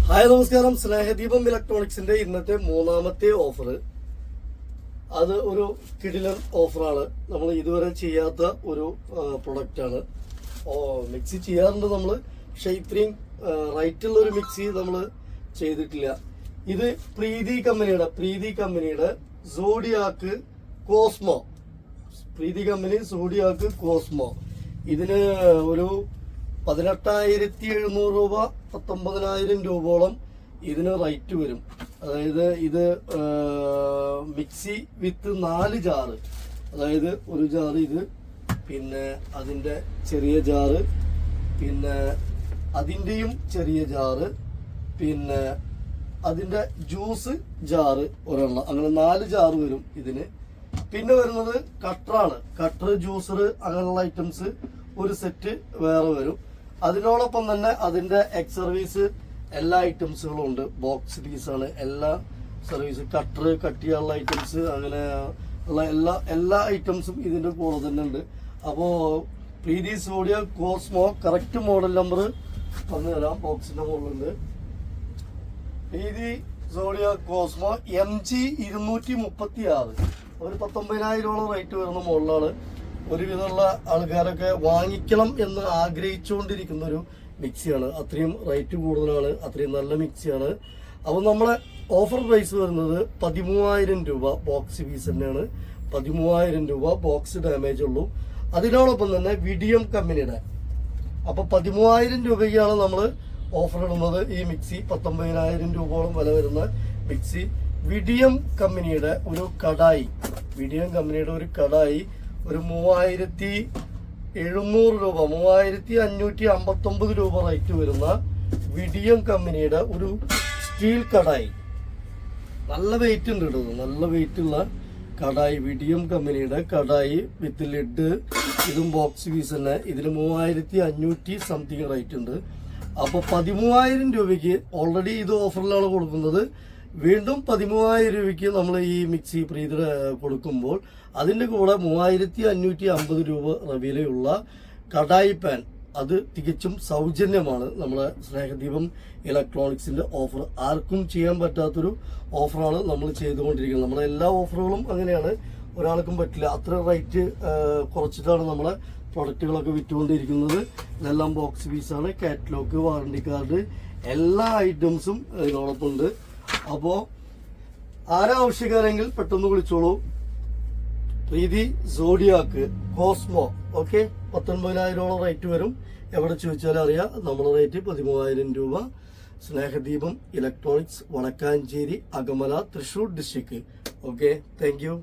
Hi നമസ്കാരം. സ്നേഹദീപം ഇലക്ട്രോണിക്സിന്റെ ഇന്നത്തെ മൂന്നാമത്തെ ഓഫർ, അത് ഒരു കിടിലൻ ഓഫറാണ്. നമ്മൾ ഇതുവരെ ചെയ്യാത്ത ഒരു പ്രൊഡക്റ്റാണ്. മിക്സി ചെയ്യാറുണ്ട് നമ്മൾ, പക്ഷെ ഇത്രയും റൈറ്റുള്ള ഒരു മിക്സി നമ്മൾ ചെയ്തിട്ടില്ല. ഇത് പ്രീതി കമ്പനിയുടെ സോഡിയാക്ക് കോസ്മോ. പ്രീതി കമ്പനി സോഡിയാക്ക് കോസ്മോ. ഇതിന് ഒരു 18,700 രൂപ, 19,000 രൂപയോളം ഇതിന് റേറ്റ് വരും. അതായത് ഇത് മിക്സി വിത്ത് 4 ജാറ്, അതായത് ഒരു ജാറ് ഇത്, പിന്നെ അതിൻ്റെ ചെറിയ ജാറ്, പിന്നെ അതിൻ്റെയും ചെറിയ ജാറ്, പിന്നെ അതിൻ്റെ ജ്യൂസ് ജാറ് ഒരെണ്ണം, അങ്ങനെ 4 ജാറ് വരും ഇതിന്. പിന്നെ വരുന്നത് കട്ടറാണ്. കട്ടർ, ജ്യൂസർ, അങ്ങനെയുള്ള ഐറ്റംസ് ഒരു സെറ്റ് വേറെ വരും. അതിനോടൊപ്പം തന്നെ അതിന്റെ എക്സ് സർവീസ് എല്ലാ ഐറ്റംസുകളും ഉണ്ട്. ബോക്സ് പീസാണ് എല്ലാ സർവീസ്, കട്ടർ, കട്ട് ചെയ്യാനുള്ള ഐറ്റംസ്, അങ്ങനെ ഉള്ള എല്ലാ ഐറ്റംസും ഇതിന്റെ കൂടെ തന്നെ ഉണ്ട്. അപ്പോൾ പ്രീതി സോഡിയ കോസ്മോ, കറക്റ്റ് മോഡൽ നമ്പർ പറഞ്ഞു തരാം, ബോക്സിന്റെ മുകളിലുണ്ട്. പ്രീതി സോഡിയ കോസ്മോ MG 236, ഒരു 19,000 റേറ്റ് വരുന്ന മോഡലാണ്. ഒരുവിധമുള്ള ആൾക്കാരൊക്കെ വാങ്ങിക്കണം എന്ന് ആഗ്രഹിച്ചുകൊണ്ടിരിക്കുന്ന ഒരു മിക്സിയാണ്. അത്രയും റേറ്റ് കൂടുതലാണ്, അത്രയും നല്ല മിക്സിയാണ്. അപ്പോൾ നമ്മളെ ഓഫർ പ്രൈസ് വരുന്നത് 13,000 രൂപ. ബോക്സ് പീസ് തന്നെയാണ്, 13,000 രൂപ ബോക്സ് ഡാമേജ് ഉള്ളൂ. അതിനോടൊപ്പം തന്നെ വിഡിയം കമ്പനിയുടെ, അപ്പോൾ 13,000 രൂപയ്ക്കാണ് നമ്മൾ ഓഫർ ഇടുന്നത്. ഈ മിക്സി 19,000 രൂപയോളം വില വരുന്ന മിക്സി. വിഡിയം കമ്പനിയുടെ ഒരു കടായി, ഒരു 3,700 രൂപ, 3,559 രൂപ റേറ്റ് വരുന്ന വിഡിയം കമ്പനിയുടെ ഒരു സ്റ്റീൽ കടായി. നല്ല വെയിറ്റ് ഉണ്ട് കേട്ടോ, നല്ല വെയിറ്റ് ഉള്ള കടായി. വിഡിയം കമ്പനിയുടെ കടായി വിത്ത് ലിഡ്, ഇതും ബോക്സ് പീസ് തന്നെ. ഇതിന് 3,500 സംതിങ് റേറ്റ് ഉണ്ട്. അപ്പോൾ 13,000 രൂപയ്ക്ക് ഓൾറെഡി ഇത് ഓഫറിലാണ് കൊടുക്കുന്നത്. വീണ്ടും 13,000 രൂപയ്ക്ക് നമ്മൾ ഈ മിക്സി പ്രീതി കൊടുക്കുമ്പോൾ അതിൻ്റെ കൂടെ 3,550 രൂപ വിലയുള്ള കടായി പാൻ, അത് തികച്ചും സൗജന്യമാണ്. നമ്മളെ സ്നേഹദീപം ഇലക്ട്രോണിക്സിൻ്റെ ഓഫർ. ആർക്കും ചെയ്യാൻ പറ്റാത്തൊരു ഓഫറാണ് നമ്മൾ ചെയ്തുകൊണ്ടിരിക്കുന്നത്. നമ്മളെ എല്ലാ ഓഫറുകളും അങ്ങനെയാണ്, ഒരാൾക്കും പറ്റില്ല. അത്ര റേറ്റ് കുറച്ചിട്ടാണ് നമ്മളെ പ്രൊഡക്റ്റുകളൊക്കെ വിറ്റുകൊണ്ടിരിക്കുന്നത്. ഇതെല്ലാം ബോക്സ് പീസാണ്. കാറ്റലോഗ്, വാറണ്ടി കാർഡ്, എല്ലാ ഐറ്റംസും ഇതിനോടൊപ്പം ഉണ്ട്. അപ്പോൾ ആരാവശ്യക്കാരെങ്കിൽ പെട്ടെന്ന് വിളിച്ചോളൂ. Preethi Zodiac Cosmo. Okay, 19,000 rate വരും. എവിടെ ചോദിച്ചാലും അറിയാം. നമ്മുടെ റേറ്റ് 13,000 രൂപ. Snehadeepam electronics, Vadakkanchery, Akamala, Thrissur district. Okay, thank U.